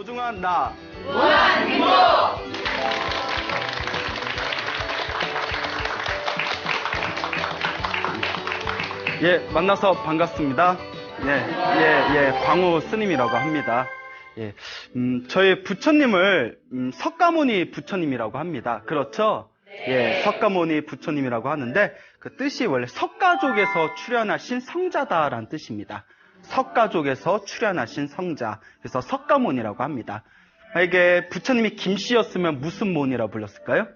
소중한 나 무한 행복! 예, 만나서 반갑습니다. 광우 스님이라고 합니다. 예, 저희 부처님을 석가모니 부처님이라고 합니다. 그렇죠? 예, 석가모니 부처님이라고 하는데 그 뜻이 원래 석가족에서 출현하신 성자다라는 뜻입니다. 석가족에서 출현하신 성자. 그래서 석가모니라고 합니다. 이게 부처님이 김씨였으면 무슨 모니라고 불렀을까요?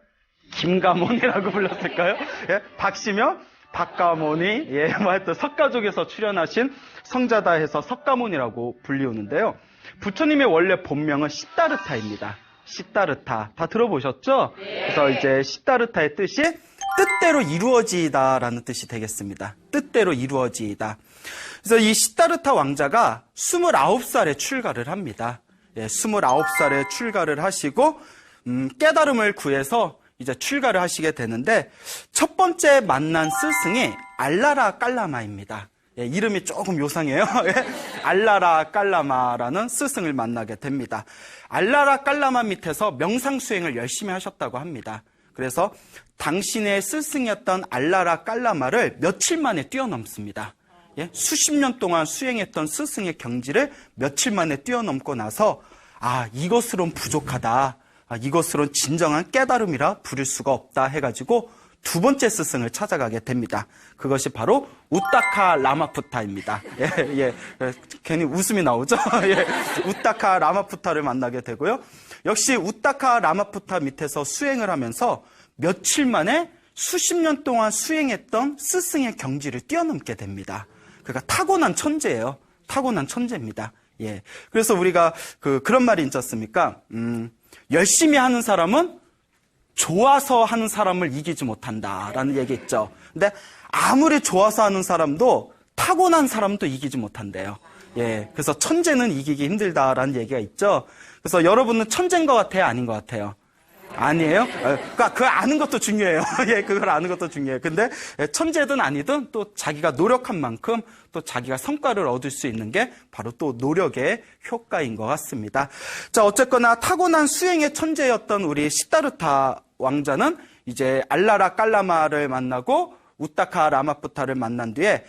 김가모니라고 불렀을까요? 예, 박씨면 박가모니, 예, 하여튼 석가족에서 출현하신 성자다 해서 석가모니라고 불리우는데요. 부처님의 원래 본명은 시다르타입니다. 시다르타. 다 들어보셨죠? 그래서 이제 시다르타의 뜻이 뜻대로 이루어지다라는 뜻이 되겠습니다. 뜻대로 이루어지다. 그래서 이 시다르타 왕자가 29살에 출가를 합니다. 예, 29살에 출가를 하시고, 깨달음을 구해서 이제 출가를 하시게 되는데, 첫 번째 만난 스승이 알라라 깔라마입니다. 예, 이름이 조금 요상해요. 알라라 깔라마라는 스승을 만나게 됩니다. 알라라 깔라마 밑에서 명상 수행을 열심히 하셨다고 합니다. 그래서 당신의 스승이었던 알라라 깔라마를 며칠 만에 뛰어넘습니다. 예, 수십 년 동안 수행했던 스승의 경지를 며칠 만에 뛰어넘고 나서 이것으론 부족하다. 이것으론 진정한 깨달음이라 부를 수가 없다 해가지고 두 번째 스승을 찾아가게 됩니다. 그것이 바로 우타카 라마푸타입니다. 괜히 웃음이 나오죠? 우타카 라마푸타를 만나게 되고요. 역시 우타카 라마푸타 밑에서 수행을 하면서 며칠 만에 수십 년 동안 수행했던 스승의 경지를 뛰어넘게 됩니다. 그러니까 타고난 천재예요. 타고난 천재입니다. 예. 그래서 우리가 그런 말이 있지 않습니까? 열심히 하는 사람은 좋아서 하는 사람을 이기지 못한다라는 얘기 있죠. 근데 아무리 좋아서 하는 사람도 타고난 사람도 이기지 못한대요. 예. 그래서 천재는 이기기 힘들다라는 얘기가 있죠. 그래서 여러분은 천재인 것 같아요? 아닌 것 같아요? 아니에요? 그러니까 그걸 아는 것도 중요해요. 예, 그걸 아는 것도 중요해요. 근데 천재든 아니든 또 자기가 노력한 만큼 또 자기가 성과를 얻을 수 있는 게 바로 또 노력의 효과인 것 같습니다. 자, 어쨌거나 타고난 수행의 천재였던 우리 시다르타 왕자는 이제 알라라 깔라마를 만나고 우타카 라마푸타를 만난 뒤에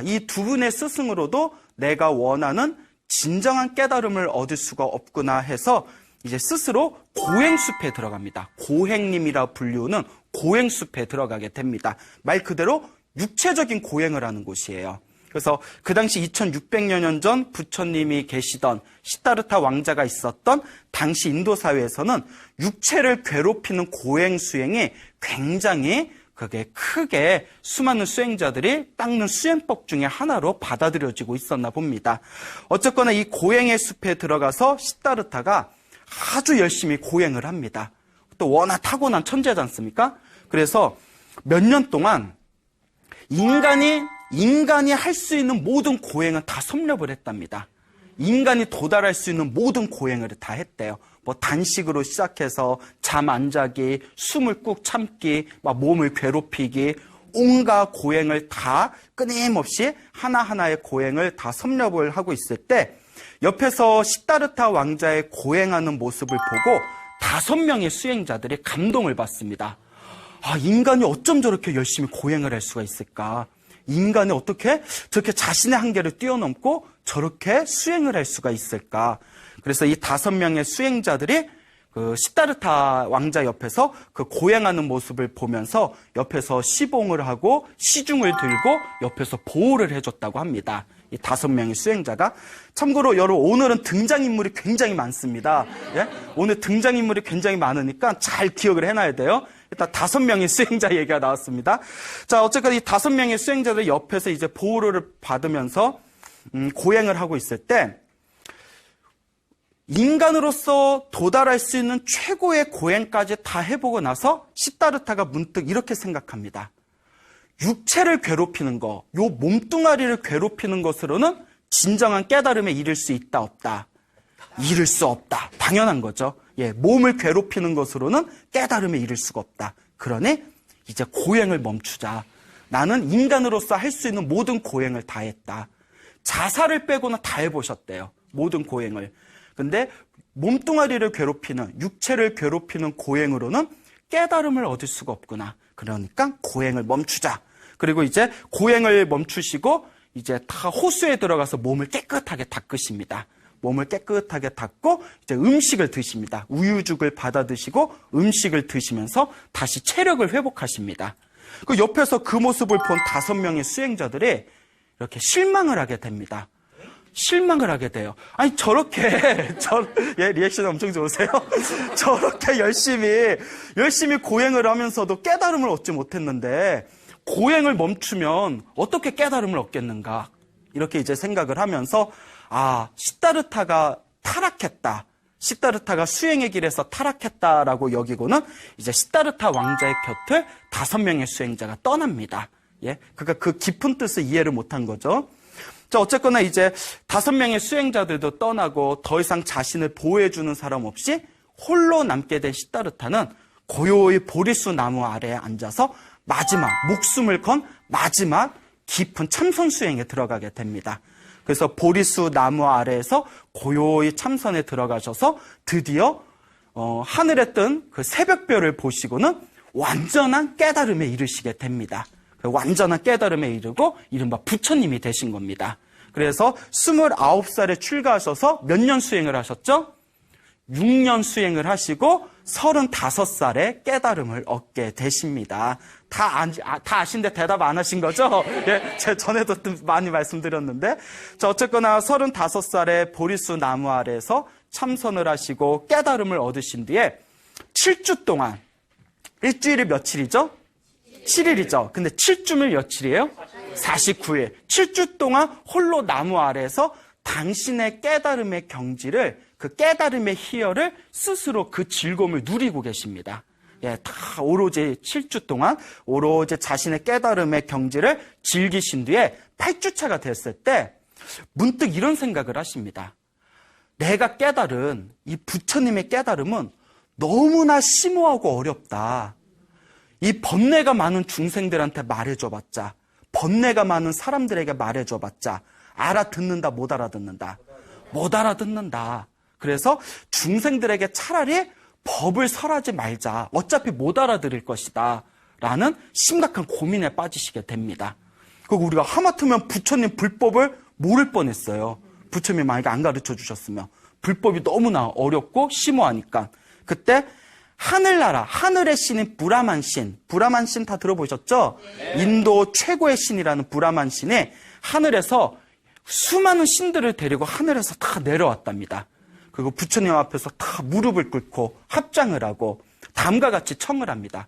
이 두 분의 스승으로도 내가 원하는 진정한 깨달음을 얻을 수가 없구나 해서 이제 스스로 고행숲에 들어갑니다. 고행님이라 불리우는 고행숲에 들어가게 됩니다. 말 그대로 육체적인 고행을 하는 곳이에요. 그래서 그 당시 2600여 년 전 부처님이 계시던 시다르타 왕자가 있었던 당시 인도 사회에서는 육체를 괴롭히는 고행 수행이 굉장히 그게 크게 수많은 수행자들이 닦는 수행법 중에 하나로 받아들여지고 있었나 봅니다. 어쨌거나 이 고행의 숲에 들어가서 시다르타가 아주 열심히 고행을 합니다. 또 워낙 타고난 천재지 않습니까? 그래서 몇 년 동안 인간이 할 수 있는 모든 고행은 다 섭렵을 했답니다. 인간이 도달할 수 있는 모든 고행을 다 했대요. 뭐 단식으로 시작해서 잠 안 자기, 숨을 꾹 참기, 막 몸을 괴롭히기, 온갖 고행을 다 끊임없이 하나하나의 고행을 다 섭렵을 하고 있을 때 옆에서 시다르타 왕자의 고행하는 모습을 보고 5명의 수행자들이 감동을 받습니다. 인간이 어쩜 저렇게 열심히 고행을 할 수가 있을까? 인간이 어떻게 저렇게 자신의 한계를 뛰어넘고 저렇게 수행을 할 수가 있을까? 그래서 이 5명의 수행자들이 그 시다르타 왕자 옆에서 그 고행하는 모습을 보면서 옆에서 시봉을 하고 시중을 들고 옆에서 보호를 해줬다고 합니다. 이 5명의 수행자가. 참고로 여러분, 오늘은 등장인물이 굉장히 많습니다. 예? 오늘 등장인물이 굉장히 많으니까 잘 기억을 해놔야 돼요. 일단 5명의 수행자 얘기가 나왔습니다. 자, 어쨌든 이 5명의 수행자들 옆에서 이제 보호를 받으면서 고행을 하고 있을 때 인간으로서 도달할 수 있는 최고의 고행까지 다 해보고 나서 시다르타가 문득 이렇게 생각합니다. 육체를 괴롭히는 거, 요 몸뚱아리를 괴롭히는 것으로는 진정한 깨달음에 이를 수 있다, 없다? 이를 수 없다. 당연한 거죠. 예, 몸을 괴롭히는 것으로는 깨달음에 이를 수가 없다. 그러니 이제 고행을 멈추자. 나는 인간으로서 할 수 있는 모든 고행을 다 했다. 자살을 빼고는 다 해보셨대요. 모든 고행을. 근데 몸뚱아리를 괴롭히는, 육체를 괴롭히는 고행으로는 깨달음을 얻을 수가 없구나. 그러니까 고행을 멈추자. 그리고 이제 고행을 멈추시고 이제 다 호수에 들어가서 몸을 깨끗하게 닦으십니다. 몸을 깨끗하게 닦고 이제 음식을 드십니다. 우유죽을 받아 드시고 음식을 드시면서 다시 체력을 회복하십니다. 그 옆에서 그 모습을 본 5명의 수행자들이 이렇게 실망을 하게 됩니다. 실망을 하게 돼요. 아니 저렇게 리액션이 엄청 좋으세요? 저렇게 열심히 고행을 하면서도 깨달음을 얻지 못했는데 고행을 멈추면 어떻게 깨달음을 얻겠는가? 이렇게 이제 생각을 하면서 시다르타가 타락했다. 시다르타가 수행의 길에서 타락했다라고 여기고는 이제 시다르타 왕자의 곁을 5명의 수행자가 떠납니다. 그러니까 그 깊은 뜻을 이해를 못한 거죠. 자, 어쨌거나 이제 5명의 수행자들도 떠나고 더 이상 자신을 보호해주는 사람 없이 홀로 남게 된 시다르타는 고요히 보리수 나무 아래에 앉아서 목숨을 건 마지막 깊은 참선 수행에 들어가게 됩니다. 그래서 보리수 나무 아래에서 고요히 참선에 들어가셔서 드디어 하늘에 뜬 그 새벽별을 보시고는 완전한 깨달음에 이르시게 됩니다. 완전한 깨달음에 이르고 이른바 부처님이 되신 겁니다. 그래서 29살에 출가하셔서 몇 년 수행을 하셨죠? 6년 수행을 하시고 35살에 깨달음을 얻게 되십니다. 다 아신데 대답 안 하신 거죠? 제가 전에도 많이 말씀드렸는데. 자, 어쨌거나 35살에 보리수 나무 아래에서 참선을 하시고 깨달음을 얻으신 뒤에 7주 동안, 일주일이 며칠이죠? 7일이죠. 근데 7주면 며칠이에요? 49일. 7주 동안 홀로 나무 아래에서 당신의 깨달음의 경지를, 그 깨달음의 희열을 스스로 그 즐거움을 누리고 계십니다. 다 오로지 7주 동안 오로지 자신의 깨달음의 경지를 즐기신 뒤에 8주차가 됐을 때 문득 이런 생각을 하십니다. 내가 깨달은 이 부처님의 깨달음은 너무나 심오하고 어렵다. 이 번뇌가 많은 중생들한테 말해줘봤자, 번뇌가 많은 사람들에게 말해줘봤자 알아듣는다, 못 알아듣는다? 못 알아듣는다. 그래서 중생들에게 차라리 법을 설하지 말자. 어차피 못 알아들을 것이다. 라는 심각한 고민에 빠지시게 됩니다. 그리고 우리가 하마터면 부처님 불법을 모를 뻔했어요. 부처님이 만약에 안 가르쳐 주셨으면. 불법이 너무나 어렵고 심오하니까. 그때 하늘나라, 하늘의 신인 브라만 신 다 들어보셨죠? 네. 인도 최고의 신이라는 브라만 신이 하늘에서 수많은 신들을 데리고 하늘에서 다 내려왔답니다. 그리고 부처님 앞에서 다 무릎을 꿇고 합장을 하고 다음과 같이 청을 합니다.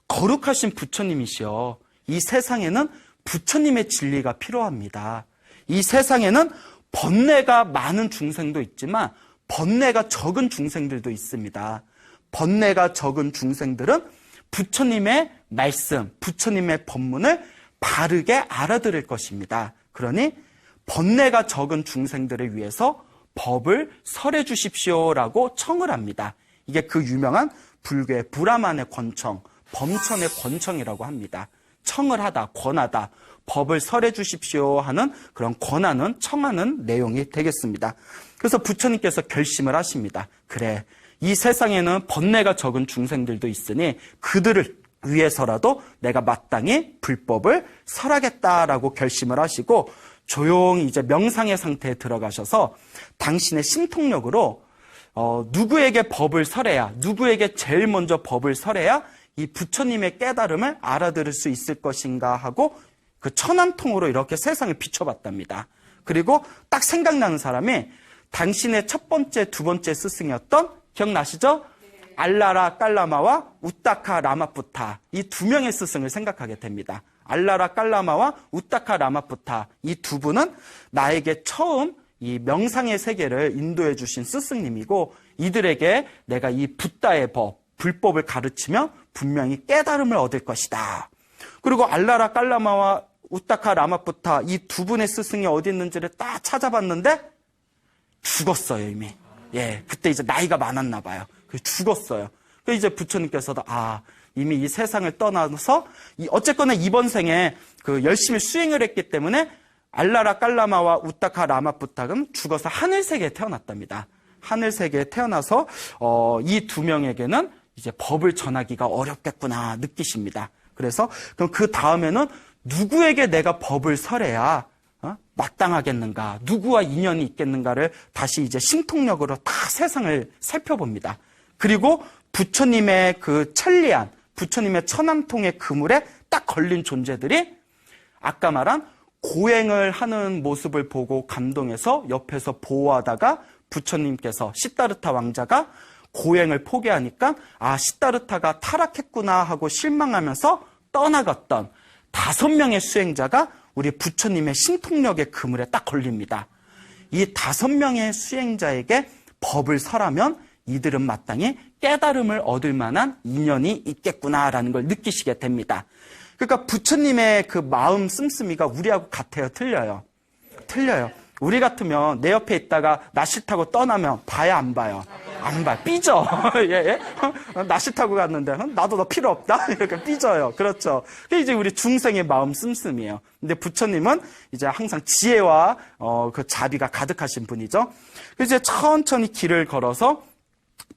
거룩하신 부처님이시여, 이 세상에는 부처님의 진리가 필요합니다. 이 세상에는 번뇌가 많은 중생도 있지만 번뇌가 적은 중생들도 있습니다. 번뇌가 적은 중생들은 부처님의 말씀, 부처님의 법문을 바르게 알아들을 것입니다. 그러니 번뇌가 적은 중생들을 위해서 법을 설해 주십시오라고 청을 합니다. 이게 그 유명한 불교의 브라만의 권청, 범천의 권청이라고 합니다. 청을 하다, 권하다, 법을 설해 주십시오 하는 그런 권하는, 청하는 내용이 되겠습니다. 그래서 부처님께서 결심을 하십니다. 그래, 이 세상에는 번뇌가 적은 중생들도 있으니 그들을 위해서라도 내가 마땅히 불법을 설하겠다라고 결심을 하시고 조용히 이제 명상의 상태에 들어가셔서 당신의 신통력으로 누구에게 법을 설해야, 누구에게 제일 먼저 법을 설해야 이 부처님의 깨달음을 알아들을 수 있을 것인가 하고 그 천안통으로 이렇게 세상을 비춰봤답니다. 그리고 딱 생각나는 사람이 당신의 첫 번째, 두 번째 스승이었던, 기억나시죠? 알라라 깔라마와 우타카 라마푸타, 이 2명의 스승을 생각하게 됩니다. 알라라 깔라마와 우타카 라마푸타, 이 2분은 나에게 처음 이 명상의 세계를 인도해 주신 스승님이고 이들에게 내가 이 붓다의 법, 불법을 가르치면 분명히 깨달음을 얻을 것이다. 그리고 알라라 깔라마와 우타카 라마푸타, 이 2분의 스승이 어디 있는지를 딱 찾아봤는데 죽었어요, 이미. 그때 이제 나이가 많았나 봐요. 죽었어요. 그래서 이제 부처님께서도 이미 이 세상을 떠나서 어쨌거나 이번 생에 그 열심히 수행을 했기 때문에 알라라 깔라마와 우타카 라마푸탁은 죽어서 하늘세계에 태어났답니다. 하늘 세계에 태어나서 이 두 명에게는 이제 법을 전하기가 어렵겠구나 느끼십니다. 그래서 그럼 그 다음에는 누구에게 내가 법을 설해야 마땅하겠는가, 누구와 인연이 있겠는가를 다시 이제 신통력으로 다 세상을 살펴봅니다. 그리고 부처님의 그 천리안, 부처님의 천왕통의 그물에 딱 걸린 존재들이 아까 말한 고행을 하는 모습을 보고 감동해서 옆에서 보호하다가 부처님께서 시다르타 왕자가 고행을 포기하니까 시다르타가 타락했구나 하고 실망하면서 떠나갔던 5명의 수행자가 우리 부처님의 신통력의 그물에 딱 걸립니다. 이 5명의 수행자에게 법을 설하면 이들은 마땅히 깨달음을 얻을 만한 인연이 있겠구나라는 걸 느끼시게 됩니다. 그러니까 부처님의 그 마음 씀씀이가 우리하고 같아요? 틀려요? 틀려요. 우리 같으면 내 옆에 있다가 나 싫다고 떠나면 봐야 안 봐요? 안 봐. 삐져. 예? 나 싫다고 갔는데 나도 너 필요 없다? 이렇게 삐져요. 그렇죠. 그게 이제 우리 중생의 마음 씀씀이에요. 근데 부처님은 이제 항상 지혜와 그 자비가 가득하신 분이죠. 그래서 이제 천천히 길을 걸어서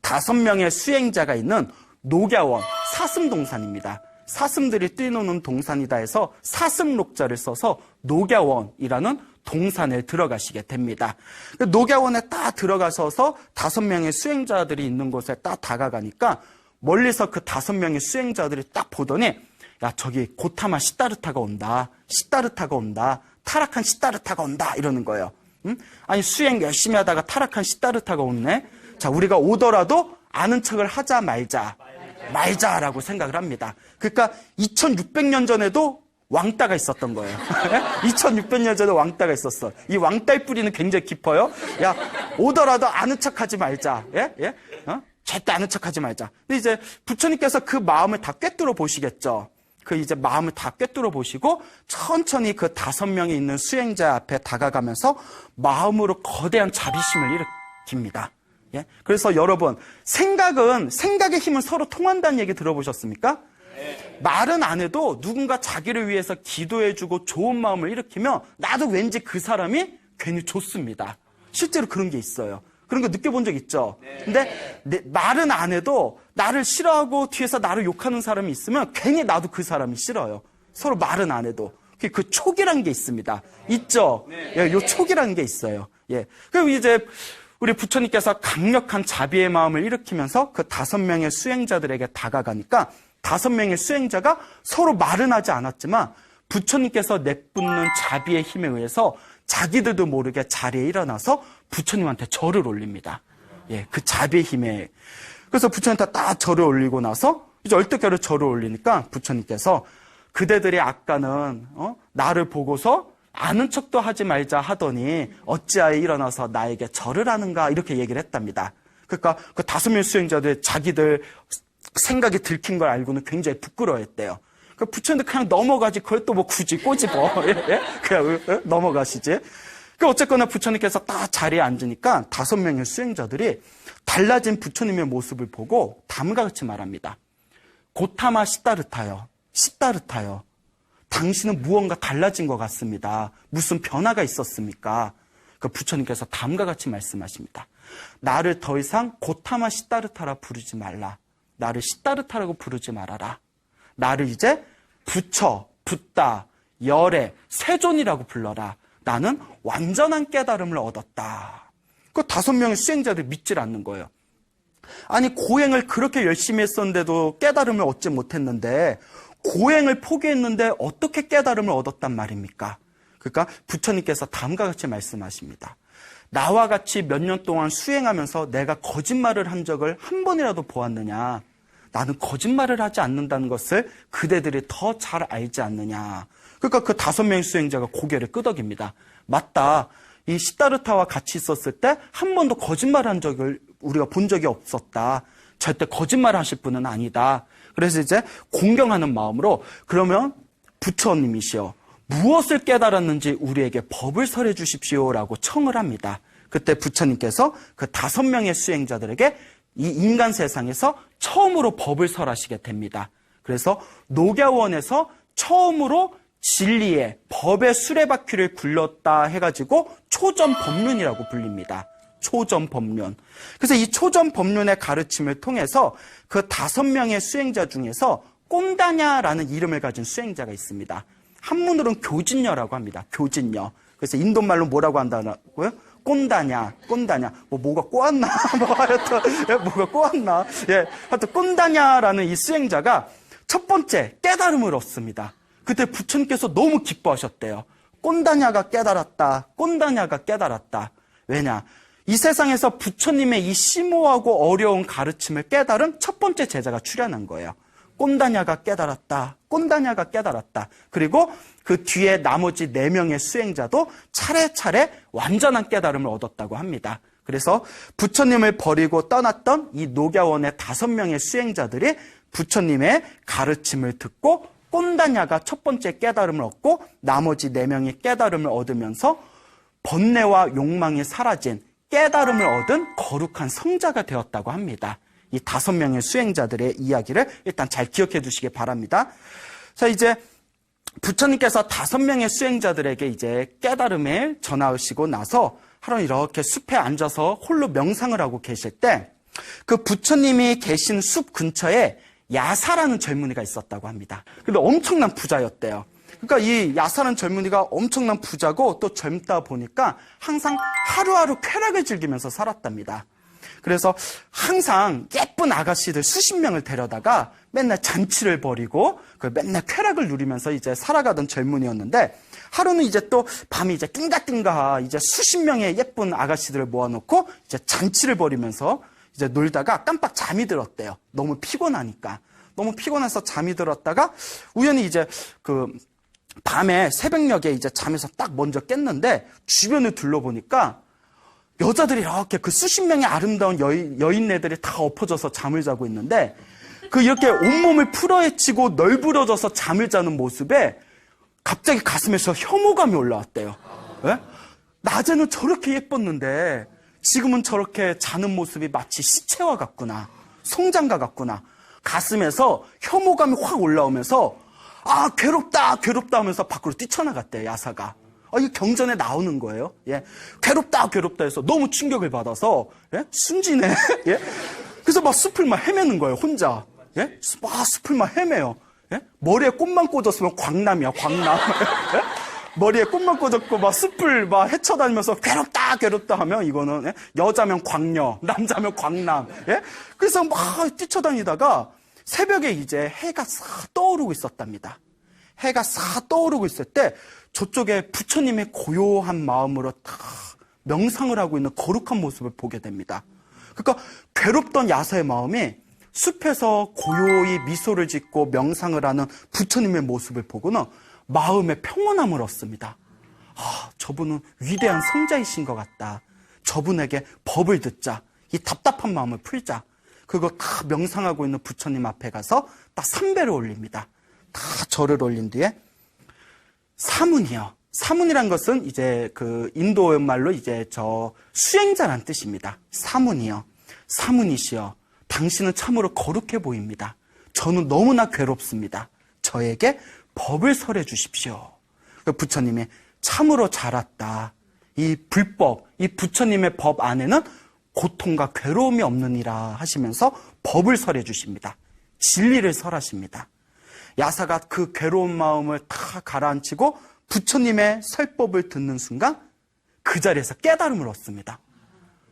5명의 수행자가 있는 녹야원 사슴동산입니다. 사슴들이 뛰노는 동산이다 해서 사슴록자를 써서 녹야원이라는 동산에 들어가시게 됩니다. 녹야원에 딱 들어가셔서 5명의 수행자들이 있는 곳에 딱 다가가니까 멀리서 그 5명의 수행자들이 딱 보더니 야, 저기 고타마 시다르타가 온다. 시다르타가 온다. 타락한 시다르타가 온다. 이러는 거예요. 아니 수행 열심히 하다가 타락한 시다르타가 오네. 자, 우리가 오더라도 아는 척을 하자 말자라고 생각을 합니다. 그러니까 2600년 전에도 왕따가 있었던 거예요. 2600년 전에 왕따가 있었어. 이 왕따의 뿌리는 굉장히 깊어요. 야, 오더라도 아는 척하지 말자. 예? 절대 아는 척하지 말자. 근데 이제 부처님께서 그 마음을 다 꿰뚫어 보시겠죠. 그 이제 마음을 다 꿰뚫어 보시고 천천히 그 5명이 있는 수행자 앞에 다가가면서 마음으로 거대한 자비심을 일으킵니다. 예? 그래서 여러분, 생각의 힘은 서로 통한다는 얘기 들어보셨습니까? 네. 말은 안 해도 누군가 자기를 위해서 기도해주고 좋은 마음을 일으키면 나도 왠지 그 사람이 괜히 좋습니다. 실제로 그런 게 있어요. 그런 거 느껴본 적 있죠? 네. 근데 말은 안 해도 나를 싫어하고 뒤에서 나를 욕하는 사람이 있으면 괜히 나도 그 사람이 싫어요. 서로 말은 안 해도. 그 촉이라는 게 있습니다. 있죠? 네. 예, 요 촉이라는 게 있어요. 예. 그리고 이제 우리 부처님께서 강력한 자비의 마음을 일으키면서 그 5명의 수행자들에게 다가가니까 5명의 수행자가 서로 말은 하지 않았지만 부처님께서 내뿜는 자비의 힘에 의해서 자기들도 모르게 자리에 일어나서 부처님한테 절을 올립니다. 예, 그 자비의 힘에. 그래서 부처님한테 딱 절을 올리고 나서 이제 얼떨결에 절을 올리니까 부처님께서 그대들이 아까는 나를 보고서 아는 척도 하지 말자 하더니 어찌하여 일어나서 나에게 절을 하는가 이렇게 얘기를 했답니다. 그러니까 그 5명의 수행자들 자기들 생각이 들킨 걸 알고는 굉장히 부끄러워했대요. 그 부처님도 그냥 넘어가지 그걸 또 뭐 굳이 꼬집어. 예? 그냥 넘어가시지. 그 어쨌거나 부처님께서 딱 자리에 앉으니까 5명의 수행자들이 달라진 부처님의 모습을 보고 다음과 같이 말합니다. 고타마 시다르타요. 시다르타요. 당신은 무언가 달라진 것 같습니다. 무슨 변화가 있었습니까? 그 부처님께서 다음과 같이 말씀하십니다. 나를 더 이상 고타마 시다르타라 부르지 말라. 나를 시다르타라고 부르지 말아라. 나를 이제 부처, 붓다, 열애, 세존이라고 불러라. 나는 완전한 깨달음을 얻었다. 그 5명의 수행자들이 믿질 않는 거예요. 아니 고행을 그렇게 열심히 했었는데도 깨달음을 얻지 못했는데 고행을 포기했는데 어떻게 깨달음을 얻었단 말입니까? 그러니까 부처님께서 다음과 같이 말씀하십니다. 나와 같이 몇 년 동안 수행하면서 내가 거짓말을 한 적을 한 번이라도 보았느냐? 나는 거짓말을 하지 않는다는 것을 그대들이 더 잘 알지 않느냐? 그러니까 그 5명의 수행자가 고개를 끄덕입니다. 맞다. 이 시다르타와 같이 있었을 때 한 번도 거짓말한 적을 우리가 본 적이 없었다. 절대 거짓말 하실 분은 아니다. 그래서 이제 공경하는 마음으로 그러면 부처님이시여 무엇을 깨달았는지 우리에게 법을 설해 주십시오라고 청을 합니다. 그때 부처님께서 그 5명의 수행자들에게 이 인간 세상에서 처음으로 법을 설하시게 됩니다. 그래서 녹야원에서 처음으로 진리의 법의 수레바퀴를 굴렀다 해가지고 초전 법륜이라고 불립니다. 초전 법륜. 그래서 이 초전 법륜의 가르침을 통해서 그 5명의 수행자 중에서 꼰다냐라는 이름을 가진 수행자가 있습니다. 한문으로는 교진녀라고 합니다. 교진녀. 그래서 인도말로 뭐라고 한다고요? 꼰다냐. 뭐가 꼬았나? 하여튼, 뭐가 꼬았나? 하여튼, 꼰다냐라는 이 수행자가 첫 번째 깨달음을 얻습니다. 그때 부처님께서 너무 기뻐하셨대요. 꼰다냐가 깨달았다. 꼰다냐가 깨달았다. 왜냐? 이 세상에서 부처님의 이 심오하고 어려운 가르침을 깨달은 첫 번째 제자가 출현한 거예요. 꼰다냐가 깨달았다. 꼰다냐가 깨달았다. 그리고 그 뒤에 나머지 4명의 수행자도 차례차례 완전한 깨달음을 얻었다고 합니다. 그래서 부처님을 버리고 떠났던 이 녹야원의 5명의 수행자들이 부처님의 가르침을 듣고 꼰다냐가 첫 번째 깨달음을 얻고 나머지 4명이 깨달음을 얻으면서 번뇌와 욕망이 사라진 깨달음을 얻은 거룩한 성자가 되었다고 합니다. 이 5명의 수행자들의 이야기를 일단 잘 기억해 두시기 바랍니다. 자, 이제 부처님께서 5명의 수행자들에게 이제 깨달음을 전하시고 나서 하루 이렇게 숲에 앉아서 홀로 명상을 하고 계실 때 그 부처님이 계신 숲 근처에 야사라는 젊은이가 있었다고 합니다. 근데 엄청난 부자였대요. 그러니까 이 야사라는 젊은이가 엄청난 부자고 또 젊다 보니까 항상 하루하루 쾌락을 즐기면서 살았답니다. 그래서 항상 예쁜 아가씨들 수십 명을 데려다가 맨날 잔치를 벌이고 맨날 쾌락을 누리면서 이제 살아가던 젊은이였는데 하루는 이제 또 밤이 이제 띵가띵가 이제 수십 명의 예쁜 아가씨들을 모아놓고 이제 잔치를 벌이면서 이제 놀다가 깜빡 잠이 들었대요. 너무 피곤하니까. 너무 피곤해서 잠이 들었다가 우연히 이제 그 밤에 새벽녘에 이제 잠에서 딱 먼저 깼는데 주변을 둘러보니까 여자들이 이렇게 그 수십 명의 아름다운 여인네들이 다 엎어져서 잠을 자고 있는데 그 이렇게 온몸을 풀어헤치고 널브러져서 잠을 자는 모습에 갑자기 가슴에서 혐오감이 올라왔대요. 네? 낮에는 저렇게 예뻤는데 지금은 저렇게 자는 모습이 마치 시체와 같구나. 송장과 같구나. 가슴에서 혐오감이 확 올라오면서 아 괴롭다 하면서 밖으로 뛰쳐나갔대요. 야사가. 이게 경전에 나오는 거예요. 괴롭다 해서 너무 충격을 받아서 순진해. 그래서 막 숲을 막 헤매는 거예요. 혼자. 막 숲을 막 헤매요. 머리에 꽃만 꽂았으면 광남이야. 광남. 머리에 꽃만 꽂았고 막 숲을 막 헤쳐다니면서 괴롭다 하면 이거는 여자면 광녀, 남자면 광남. 그래서 막 뛰쳐다니다가 새벽에 이제 해가 싹 떠오르고 있었답니다. 해가 싹 떠오르고 있을 때 저쪽에 부처님의 고요한 마음으로 다 명상을 하고 있는 거룩한 모습을 보게 됩니다. 그러니까 괴롭던 야사의 마음이 숲에서 고요히 미소를 짓고 명상을 하는 부처님의 모습을 보고는 마음의 평온함을 얻습니다. 저분은 위대한 성자이신 것 같다. 저분에게 법을 듣자. 이 답답한 마음을 풀자. 그거 다 명상하고 있는 부처님 앞에 가서 딱 삼배를 올립니다. 다 절을 올린 뒤에 사문이요. 사문이란 것은 이제 그 인도 말로 이제 저 수행자란 뜻입니다. 사문이요. 사문이시여. 당신은 참으로 거룩해 보입니다. 저는 너무나 괴롭습니다. 저에게 법을 설해 주십시오. 부처님이 참으로 잘 왔다. 이 불법, 이 부처님의 법 안에는 고통과 괴로움이 없느니라 하시면서 법을 설해 주십니다. 진리를 설하십니다. 야사가 그 괴로운 마음을 다 가라앉히고 부처님의 설법을 듣는 순간 그 자리에서 깨달음을 얻습니다.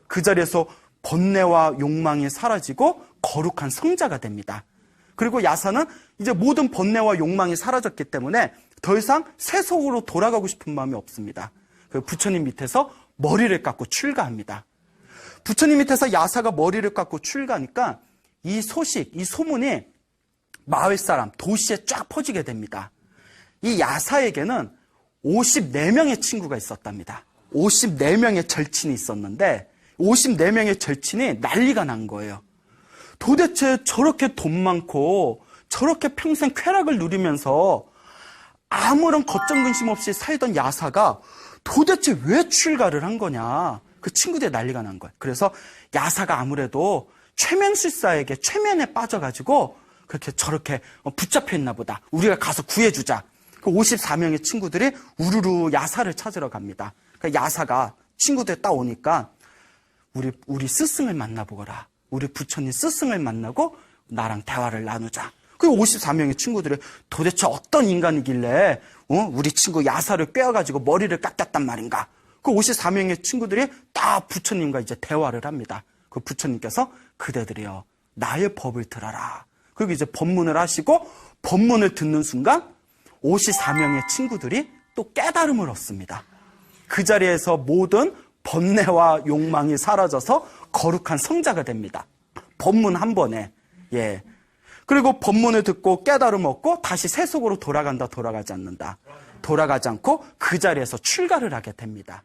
그 자리에서 번뇌와 욕망이 사라지고 거룩한 성자가 됩니다. 그리고 야사는 이제 모든 번뇌와 욕망이 사라졌기 때문에 더 이상 세속으로 돌아가고 싶은 마음이 없습니다. 그 부처님 밑에서 머리를 깎고 출가합니다. 부처님 밑에서 야사가 머리를 깎고 출가하니까 이 소식, 이 소문이 마을 사람, 도시에 쫙 퍼지게 됩니다. 이 야사에게는 54명의 친구가 있었답니다. 54명의 절친이 있었는데 54명의 절친이 난리가 난 거예요. 도대체 저렇게 돈 많고 저렇게 평생 쾌락을 누리면서 아무런 걱정 근심 없이 살던 야사가 도대체 왜 출가를 한 거냐. 그 친구들이 난리가 난 거예요. 그래서 야사가 아무래도 최면술사에게 최면에 빠져가지고 그렇게 저렇게 붙잡혀 있나 보다. 우리가 가서 구해주자. 그 54명의 친구들이 우르르 야사를 찾으러 갑니다. 그 야사가 친구들 딱 오니까 우리 스승을 만나보거라. 우리 부처님 스승을 만나고 나랑 대화를 나누자. 그 54명의 친구들이 도대체 어떤 인간이길래 우리 친구 야사를 꿰어가지고 머리를 깎았단 말인가. 그 54명의 친구들이 다 부처님과 이제 대화를 합니다. 그 부처님께서 그대들이여 나의 법을 들어라. 그리고 이제 법문을 하시고 법문을 듣는 순간 54명의 친구들이 또 깨달음을 얻습니다. 그 자리에서 모든 번뇌와 욕망이 사라져서 거룩한 성자가 됩니다. 법문 한 번에. 예. 그리고 법문을 듣고 깨달음 얻고 다시 세속으로 돌아간다, 돌아가지 않는다. 돌아가지 않고 그 자리에서 출가를 하게 됩니다.